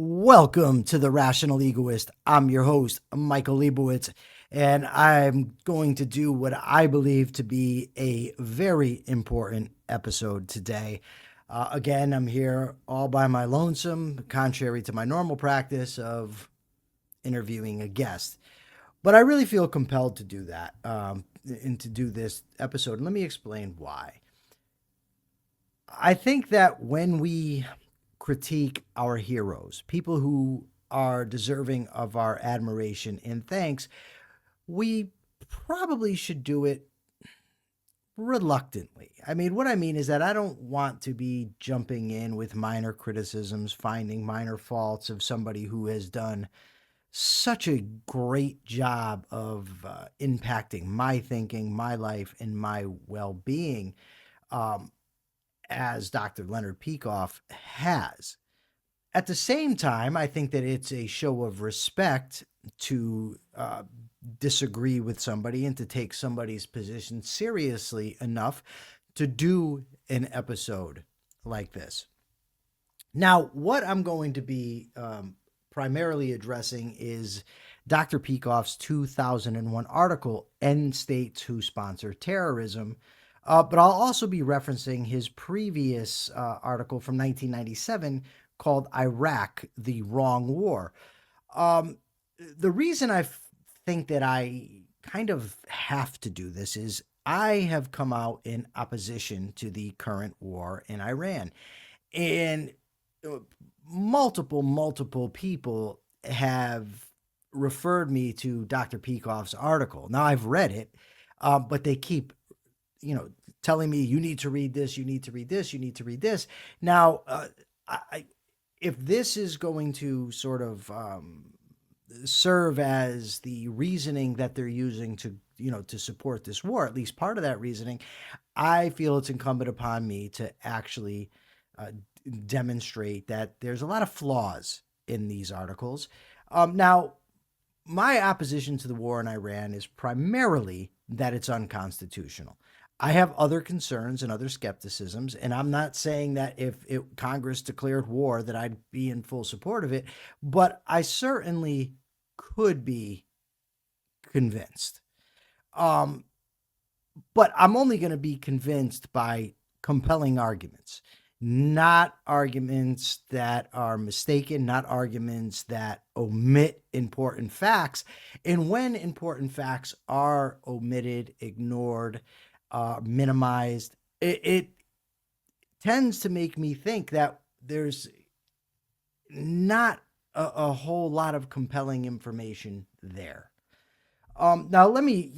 Welcome to the Rational Egoist. I'm your host, Michael Leibowitz, and I'm going to do what I believe to be a very important episode today. Again, I'm here all by my lonesome, contrary to my normal practice of interviewing a guest. But I really feel compelled to do that and to do this episode. And let me explain why. I think that when we critique our heroes, people who are deserving of our admiration and thanks, we probably should do it reluctantly. I mean, what I mean is that I don't want to be jumping in with minor criticisms, finding minor faults of somebody who has done such a great job of impacting my thinking, my life, and my well being. As Dr. Leonard Peikoff has. At the same time, I think that it's a show of respect to disagree with somebody and to take somebody's position seriously enough to do an episode like this. Now, what I'm going to be primarily addressing is Dr. Peikoff's 2001 article, End States Who Sponsor Terrorism. But I'll also be referencing his previous article from 1997 called Iraq, the Wrong War. The reason I think that I kind of have to do this is I have come out in opposition to the current war in Iran. And multiple people have referred me to Dr. Peikoff's article. Now, I've read it, but they keep telling me, you need to read this, you need to read this, you need to read this. Now, if this is going to sort of serve as the reasoning that they're using to support this war, at least part of that reasoning, I feel it's incumbent upon me to actually demonstrate that there's a lot of flaws in these articles. Now, my opposition to the war in Iran is primarily that it's unconstitutional. I have other concerns and other skepticisms, and I'm not saying that if Congress declared war that I'd be in full support of it, but I certainly could be convinced. But I'm only going to be convinced by compelling arguments, not arguments that are mistaken, not arguments that omit important facts. And when important facts are omitted, ignored, minimized, it tends to make me think that there's not a whole lot of compelling information there. Now, let me,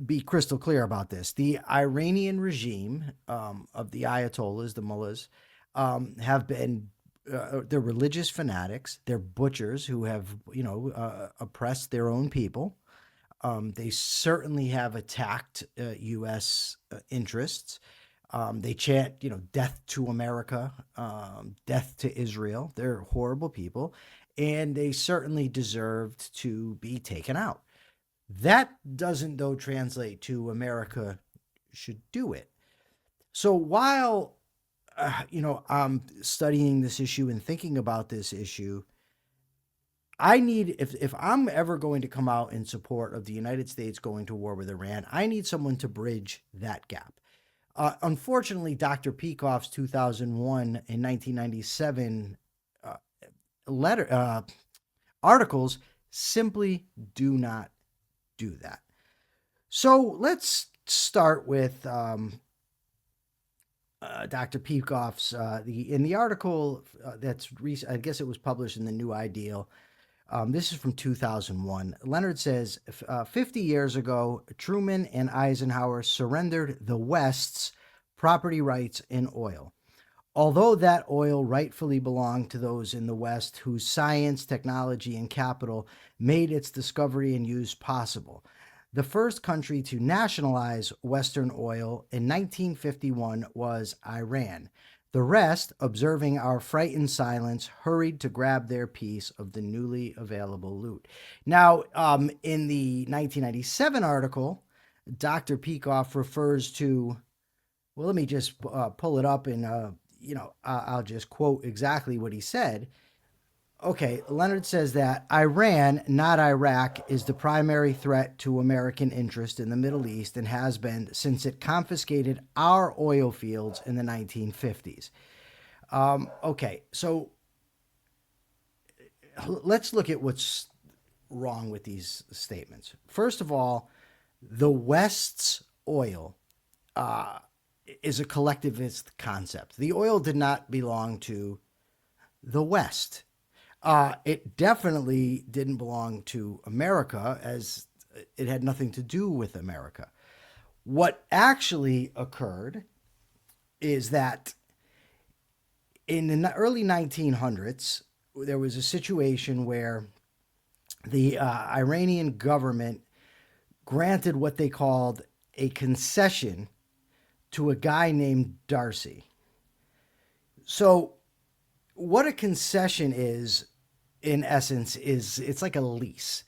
be crystal clear about this. The Iranian regime of the Ayatollahs, the mullahs, have been they're religious fanatics. They're butchers who have, oppressed their own people. They certainly have attacked U.S. interests. They chant, death to America, death to Israel. They're horrible people, and they certainly deserved to be taken out. That doesn't, though, translate to America should do it. So while, I'm studying this issue and thinking about this issue, I need, if I'm ever going to come out in support of the United States going to war with Iran, I need someone to bridge that gap. Unfortunately, Dr. Peikoff's 2001 and 1997 articles simply do not do that. So let's start with Dr. Peikoff's in the article that's recent. I guess it was published in the New Ideal. This is from 2001. Leonard says, 50 years ago, Truman and Eisenhower surrendered the West's property rights in oil. Although that oil rightfully belonged to those in the West whose science, technology, and capital made its discovery and use possible. The first country to nationalize Western oil in 1951 was Iran. The rest, observing our frightened silence, hurried to grab their piece of the newly available loot. Now, in the 1997 article, Dr. Peikoff refers to, well, let me just pull it up and, I'll just quote exactly what he said. Okay, Leonard says that Iran, not Iraq, is the primary threat to American interest in the Middle East and has been since it confiscated our oil fields in the 1950s. Okay, so let's look at what's wrong with these statements. First of all, the West's oil uh, is a collectivist concept. The oil did not belong to the West. It definitely didn't belong to America, as it had nothing to do with America. What actually occurred is that in the early 1900s, there was a situation where the Iranian government granted what they called a concession to a guy named Darcy. So, what a concession is, in essence, is it's like a lease.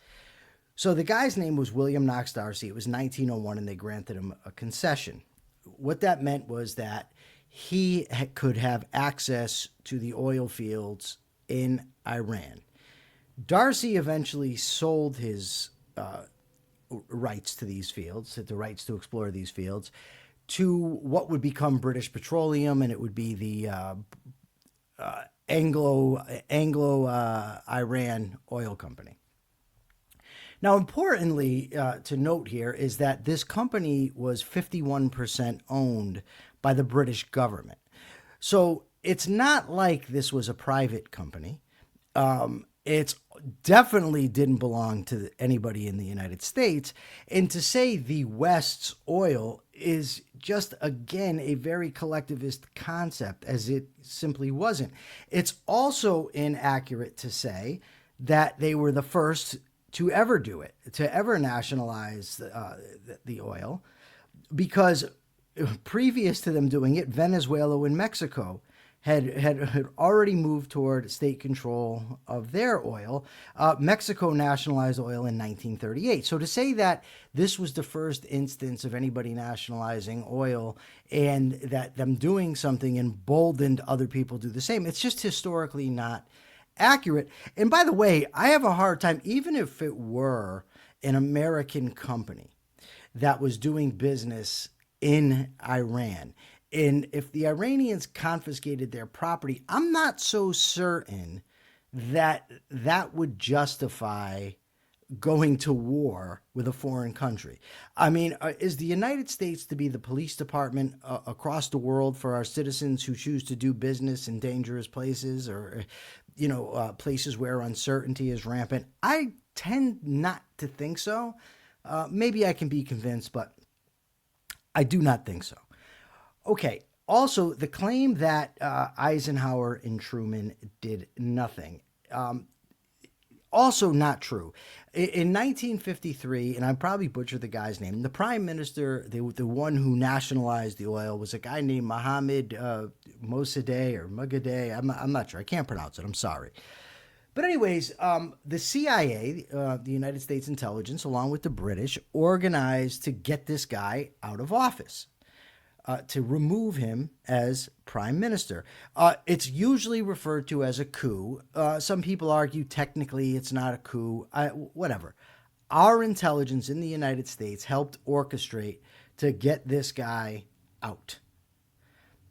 So the guy's name was William Knox Darcy. It was 1901, and they granted him a concession. What that meant was that he could have access to the oil fields in Iran. Darcy eventually sold his rights to these fields, the rights to explore these fields, to what would become British Petroleum, and it would be the Anglo Iran Oil Company. Now, importantly to note here is that this company was 51% owned by the British government. So it's not like this was a private company. It definitely didn't belong to anybody in the United States. And to say the West's oil is just, again, a very collectivist concept, as it simply wasn't. It's also inaccurate to say that they were the first to ever do it, to ever nationalize the oil, because previous to them doing it, Venezuela and Mexico had already moved toward state control of their oil. Mexico nationalized oil in 1938. So to say that this was the first instance of anybody nationalizing oil and that them doing something emboldened other people to do the same, it's just historically not accurate. And by the way, I have a hard time, even if it were an American company that was doing business in Iran, and if the Iranians confiscated their property, I'm not so certain that that would justify going to war with a foreign country. I mean, is the United States to be the police department across the world for our citizens who choose to do business in dangerous places, or, places where uncertainty is rampant? I tend not to think so. Maybe I can be convinced, but I do not think so. Okay. Also, the claim that Eisenhower and Truman did nothing. Also not true. In 1953, and I probably butchered the guy's name, the prime minister, the one who nationalized the oil, was a guy named Mohammed Mossadegh or Mugadeh. I'm not sure. I can't pronounce it. I'm sorry. But anyways, the CIA, the United States intelligence, along with the British, organized to get this guy out of office. To remove him as prime minister. It's usually referred to as a coup. Some people argue technically it's not a coup. Whatever. Our intelligence in the United States helped orchestrate to get this guy out.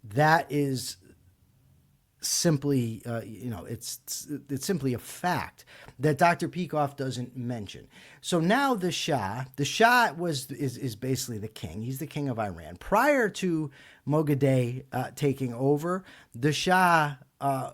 That is simply, it's simply a fact that Dr. Peikoff doesn't mention. So now the Shah is basically the king. He's the king of Iran. Prior to Mogadeh taking over, the Shah,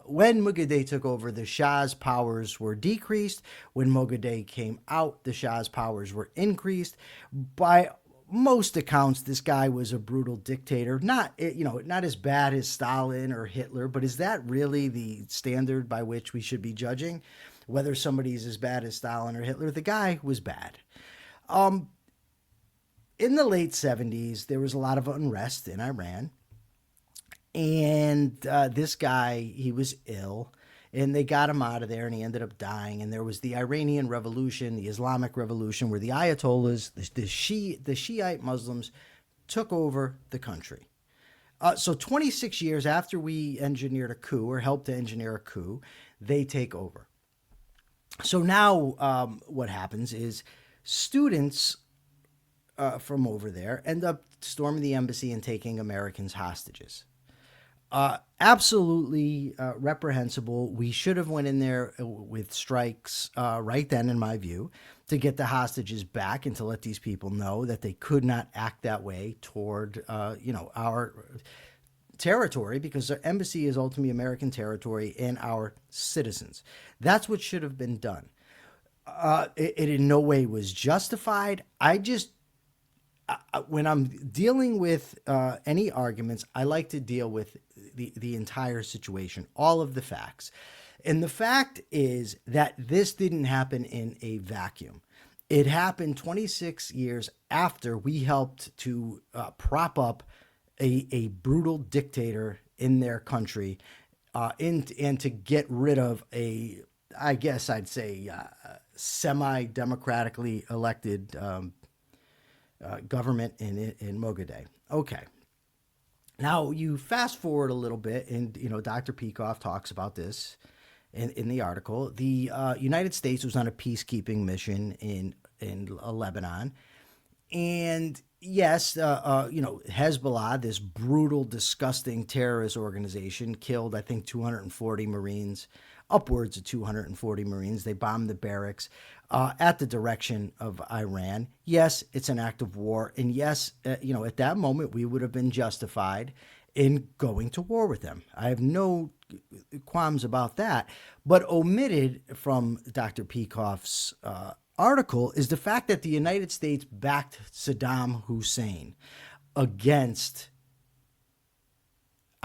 when Mogadeh took over, the Shah's powers were decreased. When Mogadeh came out, the Shah's powers were increased. By most accounts, this guy was a brutal dictator. Not as bad as Stalin or Hitler, but is that really the standard by which we should be judging whether somebody's as bad as Stalin or Hitler? The guy was bad. In the late 70s, there was a lot of unrest in Iran, and this guy, he was ill. And they got him out of there, and he ended up dying. And there was the Iranian Revolution, the Islamic Revolution, where the Ayatollahs, the Shiite Muslims, took over the country. So 26 years after we engineered a coup, or helped to engineer a coup, they take over. So now what happens is students from over there end up storming the embassy and taking Americans hostages. Absolutely reprehensible. We should have went in there with strikes right then, in my view, to get the hostages back and to let these people know that they could not act that way toward, our territory, because the embassy is ultimately American territory and our citizens. That's what should have been done. It in no way was justified. When I'm dealing with any arguments, I like to deal with the entire situation, all of the facts. And the fact is that this didn't happen in a vacuum. It happened 26 years after we helped to prop up a brutal dictator in their country, and to get rid of I guess I'd say, semi-democratically elected government in Mogadishu. Okay. Now you fast forward a little bit, and Dr. Peikoff talks about this in the article. The United States was on a peacekeeping mission in Lebanon, and yes, Hezbollah, this brutal, disgusting terrorist organization, killed I think 240 Marines, upwards of 240 Marines. They bombed the barracks at the direction of Iran. Yes, it's an act of war. And yes, at that moment, we would have been justified in going to war with them. I have no qualms about that. But omitted from Dr. Peikoff's article is the fact that the United States backed Saddam Hussein against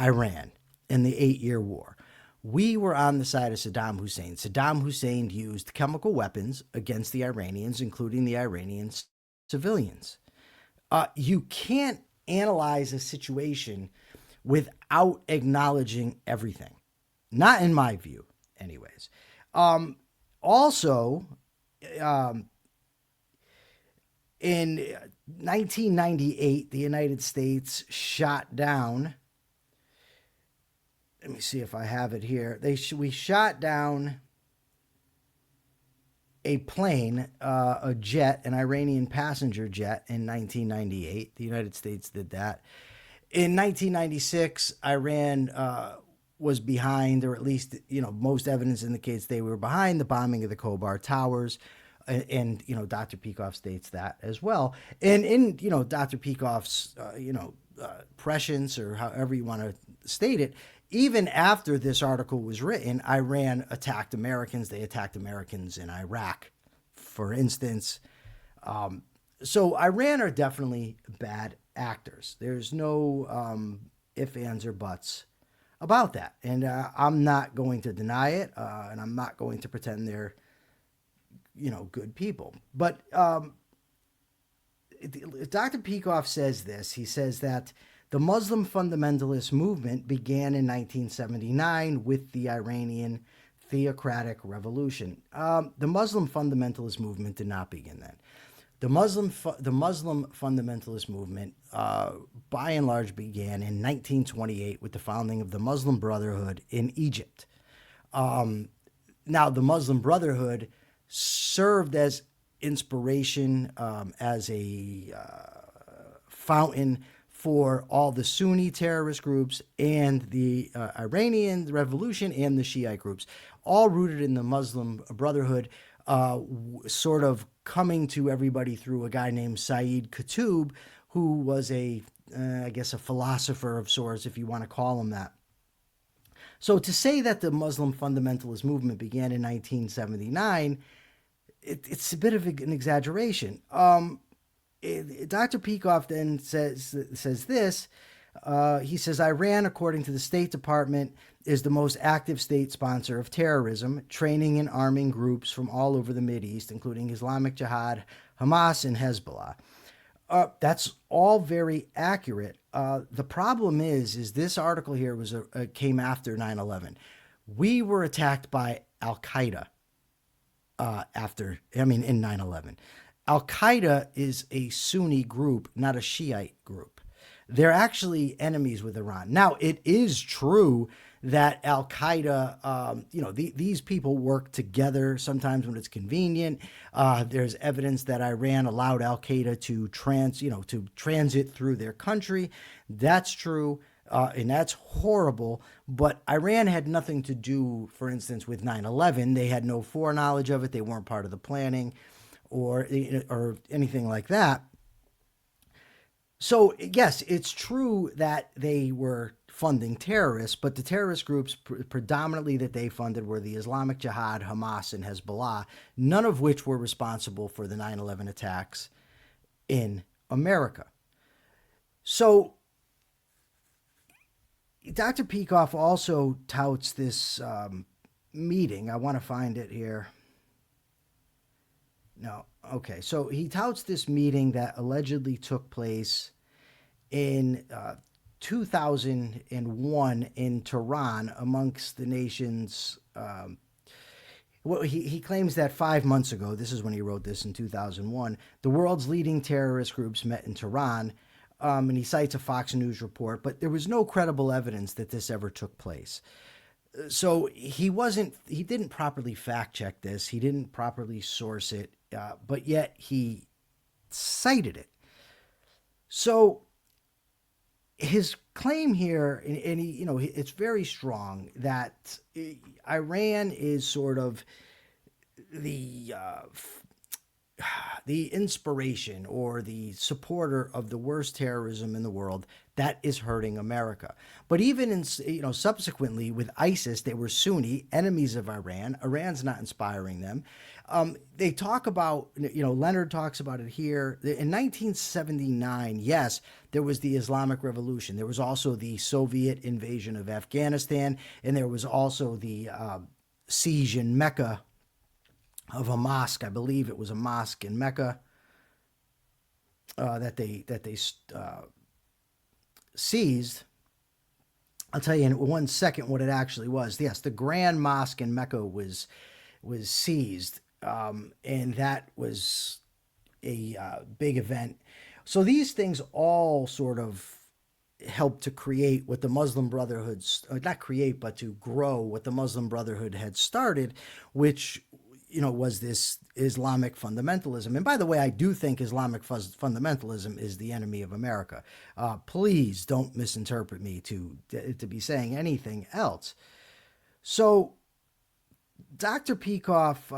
Iran in the 8-year war. We were on the side of Saddam Hussein. Saddam Hussein used chemical weapons against the Iranians, including the Iranian civilians. You can't analyze a situation without acknowledging everything. Not in my view, anyways. Also, in 1998, the United States shot down. Let me see if I have it here. We shot down a plane, a jet, an Iranian passenger jet in 1998. The United States did that. In 1996, Iran was behind, or at least, most evidence indicates they were behind the bombing of the Khobar Towers. And Dr. Peikoff states that as well. And in, Dr. Peikoff's, prescience, or however you want to state it, even after this article was written, Iran attacked Americans. They attacked Americans in Iraq, for instance. So Iran are definitely bad actors. There's no ifs, ands, or buts about that. And I'm not going to deny it, and I'm not going to pretend they're, good people. But Dr. Peikoff says this. He says that the Muslim fundamentalist movement began in 1979 with the Iranian theocratic revolution. The Muslim fundamentalist movement did not begin then. The Muslim fundamentalist movement, by and large, began in 1928 with the founding of the Muslim Brotherhood in Egypt. Now, the Muslim Brotherhood served as inspiration, as a fountain for all the Sunni terrorist groups and the Iranian Revolution and the Shiite groups, all rooted in the Muslim Brotherhood, sort of coming to everybody through a guy named Sayyid Qutb, who was I guess a philosopher of sorts, if you want to call him that. So to say that the Muslim fundamentalist movement began in 1979, it's a bit of an exaggeration. Dr. Peikoff then says this. He says, Iran, according to the State Department, is the most active state sponsor of terrorism, training and arming groups from all over the Mideast, including Islamic Jihad, Hamas, and Hezbollah. That's all very accurate. The problem is this article here came after 9/11. We were attacked by Al-Qaeda in 9/11. Al-Qaeda is a Sunni group, not a Shiite group. They're actually enemies with Iran. Now, it is true that Al Qaeda, these people work together sometimes when it's convenient. There's evidence that Iran allowed Al Qaeda to transit through their country. That's true. And that's horrible. But Iran had nothing to do, for instance, with 9/11. They had no foreknowledge of it. They weren't part of the planning or anything like that. So, yes, it's true that they were funding terrorists, but the terrorist groups predominantly that they funded were the Islamic Jihad, Hamas, and Hezbollah, none of which were responsible for the 9/11 attacks in America. So, Dr. Peikoff also touts this meeting. I want to find it here. No. Okay. So he touts this meeting that allegedly took place in 2001 in Tehran amongst the nation's. Well, he claims that 5 months ago, this is when he wrote this in 2001, the world's leading terrorist groups met in Tehran. And he cites a Fox News report, but there was no credible evidence that this ever took place. So he didn't properly fact check this. He didn't properly source it, but yet he cited it. So his claim here, and he, it's very strong that Iran is sort of the inspiration or the supporter of the worst terrorism in the world that is hurting America. But even in, subsequently with ISIS, they were Sunni enemies of Iran. Iran's not inspiring them. They talk about, Leonard talks about it here. In 1979, yes, there was the Islamic Revolution. There was also the Soviet invasion of Afghanistan, and there was also the siege in Mecca of a mosque. I believe it was a mosque in Mecca that they seized. I'll tell you in 1 second what it actually was. Yes, the Grand Mosque in Mecca was seized, and that was a big event. So these things all sort of helped to create what the Muslim Brotherhood, not create, but to grow what the Muslim Brotherhood had started, which was this Islamic fundamentalism. And by the way, I do think Islamic fundamentalism is the enemy of America. Please don't misinterpret me to be saying anything else. So Dr. Peikoff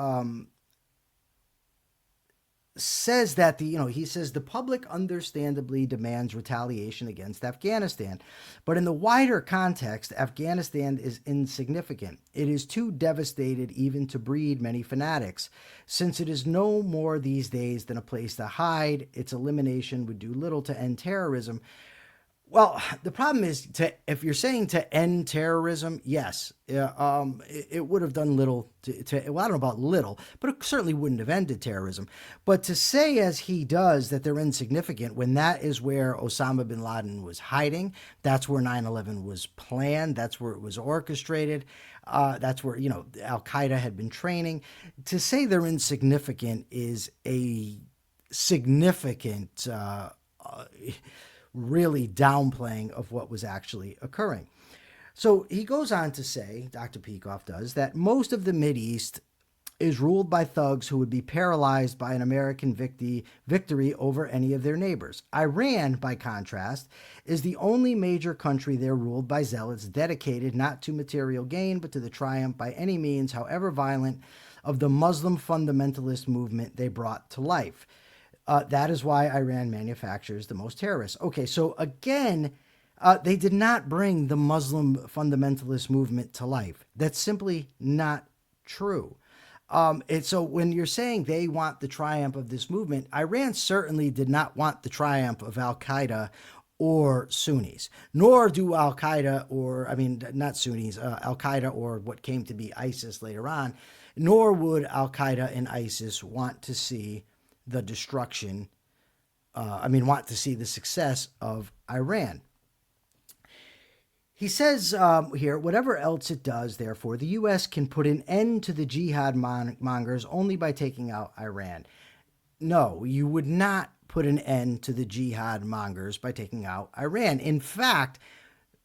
says that he says the public understandably demands retaliation against Afghanistan, but in the wider context, Afghanistan is insignificant. It is too devastated even to breed many fanatics. Since it is no more these days than a place to hide, its elimination would do little to end terrorism. Well, the problem is, if you're saying to end terrorism, yes, it would have done little well, I don't know about little, but it certainly wouldn't have ended terrorism. But to say, as he does, that they're insignificant when that is where Osama bin Laden was hiding, that's where 9/11 was planned, that's where it was orchestrated, that's where, Al Qaeda had been training. To say they're insignificant is a significant really downplaying of what was actually occurring. So he goes on to say, Dr. Peikoff does, that most of the Mideast is ruled by thugs who would be paralyzed by an American victory over any of their neighbors. Iran, by contrast, is the only major country there ruled by zealots dedicated not to material gain, but to the triumph by any means, however violent, of the Muslim fundamentalist movement they brought to life. That is why Iran manufactures the most terrorists. Okay, so again, they did not bring the Muslim fundamentalist movement to life. That's simply not true. And so when you're saying they want the triumph of this movement, Iran certainly did not want the triumph of Al Qaeda or Sunnis, nor do Al Qaeda not Sunnis, Al Qaeda or what came to be ISIS later on, nor would Al Qaeda and ISIS want to see the destruction, want to see the success of Iran. He says here, whatever else it does, therefore, the U.S. can put an end to the jihad mongers only by taking out Iran. No, you would not put an end to the jihad mongers by taking out Iran. In fact,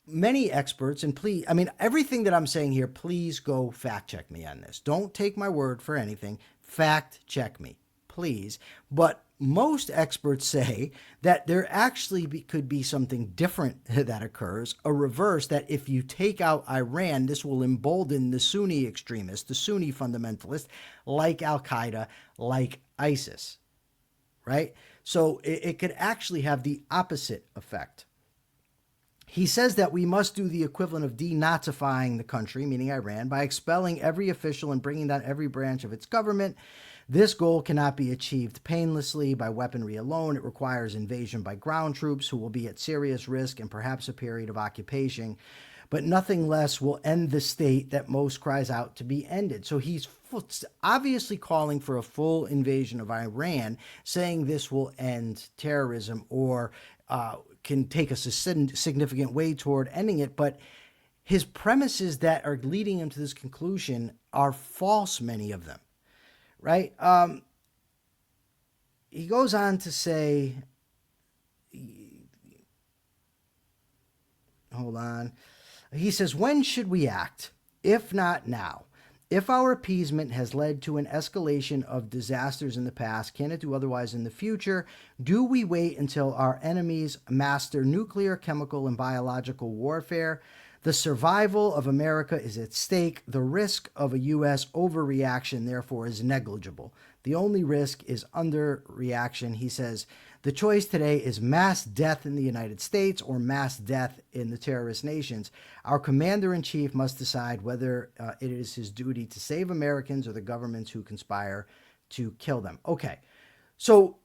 many experts, and please, I mean, everything that I'm saying here, please go fact check me on this. Don't take my word for anything. Fact check me, please. But most experts say that there actually could be something different that occurs, a reverse, that if you take out Iran, this will embolden the Sunni extremists, the Sunni fundamentalists, like Al-Qaeda, like ISIS, right? So it could actually have the opposite effect. He says that we must do the equivalent of denazifying the country, meaning Iran, by expelling every official and bringing down every branch of its government. This goal cannot be achieved painlessly by weaponry alone. It requires invasion by ground troops who will be at serious risk and perhaps a period of occupation. But nothing less will end the state that most cries out to be ended. So he's obviously calling for a full invasion of Iran, saying this will end terrorism or can take us a significant way toward ending it. But his premises that are leading him to this conclusion are false, many of them, right? He goes on to say, hold on. He says, when should we act? If not now. If our appeasement has led to an escalation of disasters in the past, can it do otherwise in the future? Do we wait until our enemies master nuclear, chemical, and biological warfare? The survival of America is at stake. The risk of a U.S. overreaction, therefore, is negligible. The only risk is underreaction. He says, the choice today is mass death in the United States or mass death in the terrorist nations. Our commander-in-chief must decide whether it is his duty to save Americans or the governments who conspire to kill them. Okay, so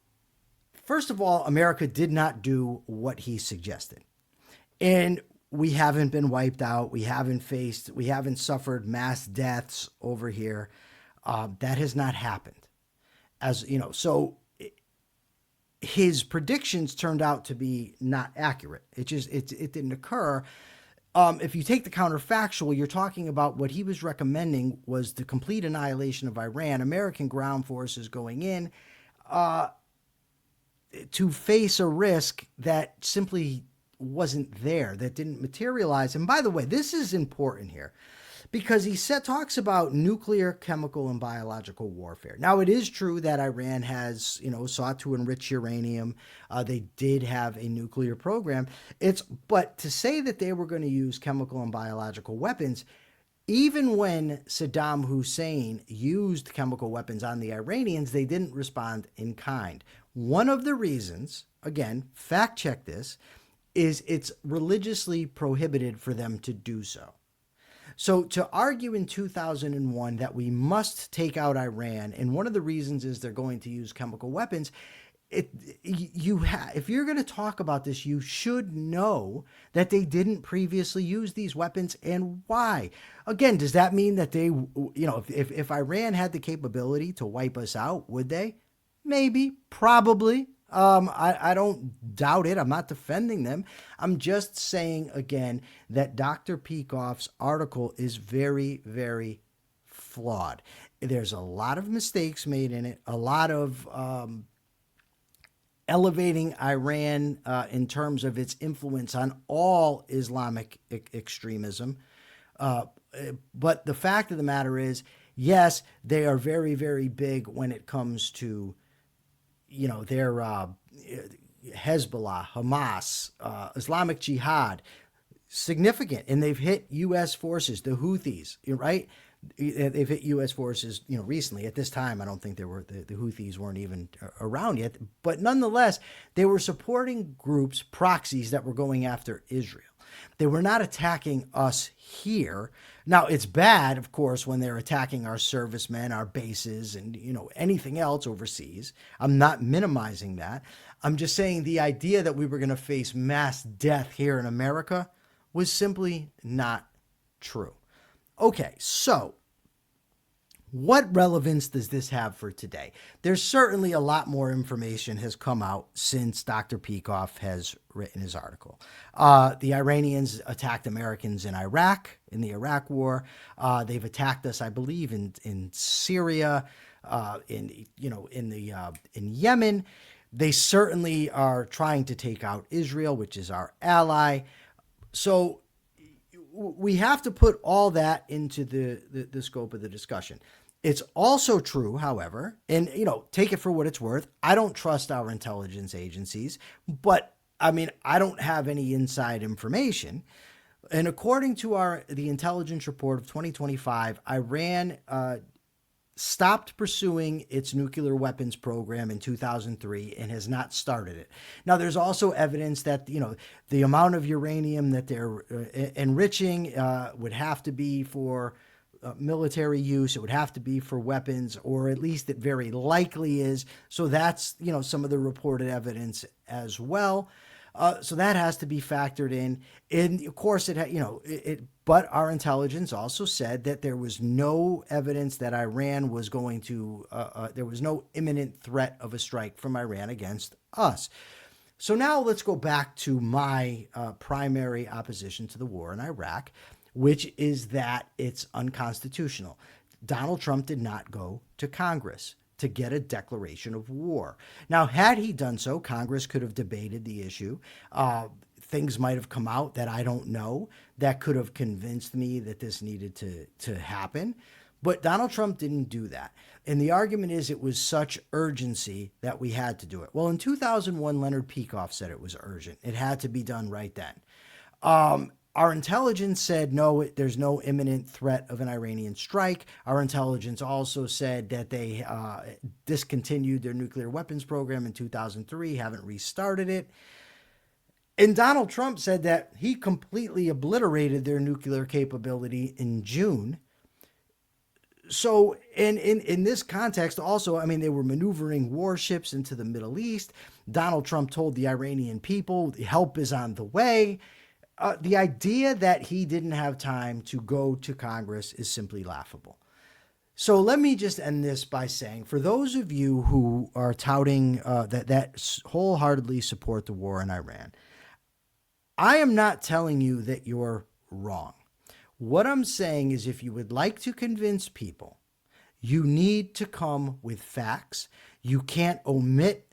first of all, America did not do what he suggested. And we haven't been wiped out. We haven't suffered mass deaths over here. That has not happened. As you know, so his predictions turned out to be not accurate. It didn't occur. If you take the counterfactual, you're talking about what he was recommending was the complete annihilation of Iran, American ground forces going in to face a risk that simply wasn't there, that didn't materialize. And by the way, this is important here, because he talks about nuclear, chemical, and biological warfare. Now, it is true that Iran has, sought to enrich uranium. They did have a nuclear program. But to say that they were going to use chemical and biological weapons, even when Saddam Hussein used chemical weapons on the Iranians, they didn't respond in kind. One of the reasons, again, fact check this, is it's religiously prohibited for them to do so. So to argue in 2001 that we must take out Iran, and one of the reasons is they're going to use chemical weapons, if you're going to talk about this, you should know that they didn't previously use these weapons and why. Again, does that mean that they, if Iran had the capability to wipe us out, would they? Maybe, probably. I don't doubt it. I'm not defending them. I'm just saying, again, that Dr. Peikoff's article is very, very flawed. There's a lot of mistakes made in it, a lot of elevating Iran in terms of its influence on all Islamic extremism. But the fact of the matter is, yes, they are very, very big when it comes to their Hezbollah, Hamas, Islamic Jihad, significant. And they've hit U.S. forces, the Houthis, right? They've hit U.S. forces, recently. At this time, I don't think the Houthis weren't even around yet. But nonetheless, they were supporting groups, proxies that were going after Israel. They were not attacking us here. Now, it's bad, of course, when they're attacking our servicemen, our bases, and, anything else overseas. I'm not minimizing that. I'm just saying the idea that we were going to face mass death here in America was simply not true. Okay, so what relevance does this have for today? There's certainly a lot more information has come out since Dr. Peikoff has written his article. The Iranians attacked Americans in Iraq, in the Iraq War. They've attacked us, I believe, in Syria, in Yemen. They certainly are trying to take out Israel, which is our ally. So we have to put all that into the scope of the discussion. It's also true, however, and take it for what it's worth. I don't trust our intelligence agencies, but I mean, I don't have any inside information. And according to the intelligence report of 2025, Iran stopped pursuing its nuclear weapons program in 2003 and has not started it. Now, there's also evidence that the amount of uranium that they're enriching would have to be for military use. It would have to be for weapons, or at least it very likely is. So that's some of the reported evidence as well. So that has to be factored in. And of course, but our intelligence also said that there was no evidence that Iran was going to, there was no imminent threat of a strike from Iran against us. So now let's go back to my primary opposition to the war in Iraq, which is that it's unconstitutional. Donald Trump did not go to Congress to get a declaration of war. Now, had he done so, Congress could have debated the issue. Things might have come out that I don't know that could have convinced me that this needed to happen. But Donald Trump didn't do that. And the argument is it was such urgency that we had to do it. Well, in 2001, Leonard Peikoff said it was urgent. It had to be done right then. Our intelligence said, no, there's no imminent threat of an Iranian strike. Our intelligence also said that they discontinued their nuclear weapons program in 2003, haven't restarted it. And Donald Trump said that he completely obliterated their nuclear capability in June. So in this context also, I mean, they were maneuvering warships into the Middle East. Donald Trump told the Iranian people, the help is on the way. The idea that he didn't have time to go to Congress is simply laughable. So let me just end this by saying, for those of you who are touting that wholeheartedly support the war in Iran, I am not telling you that you're wrong. What I'm saying is, if you would like to convince people, you need to come with facts. You can't omit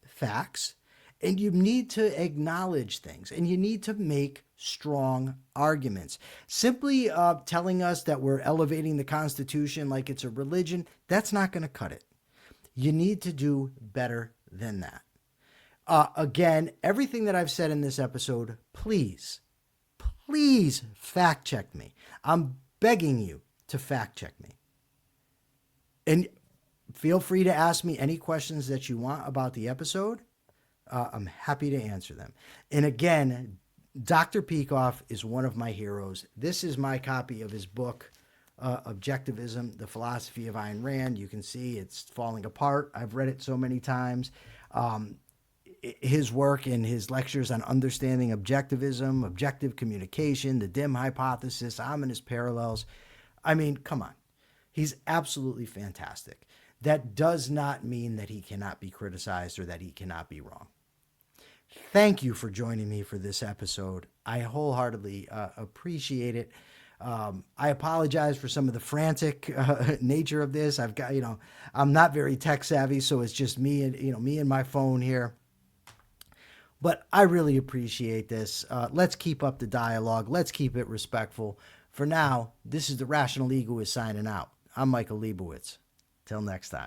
facts. And you need to acknowledge things, and you need to make strong arguments. Simply telling us that we're elevating the Constitution like it's a religion, that's not going to cut it. You need to do better than that. Again, everything that I've said in this episode, please fact check me. I'm begging you to fact check me. And feel free to ask me any questions that you want about the episode. I'm happy to answer them. And again, Dr. Peikoff is one of my heroes. This is my copy of his book, Objectivism, The Philosophy of Ayn Rand. You can see it's falling apart. I've read it so many times. His work and his lectures on understanding objectivism, objective communication, the dim hypothesis, ominous parallels. I mean, come on. He's absolutely fantastic. That does not mean that he cannot be criticized or that he cannot be wrong. Thank you for joining me for this episode. I wholeheartedly appreciate it. I apologize for some of the frantic nature of this. I've got, I'm not very tech savvy, so it's just me and my phone here. But I really appreciate this. Let's keep up the dialogue. Let's keep it respectful. For now, this is the Rational Egoist signing out. I'm Michael Liebowitz. Till next time.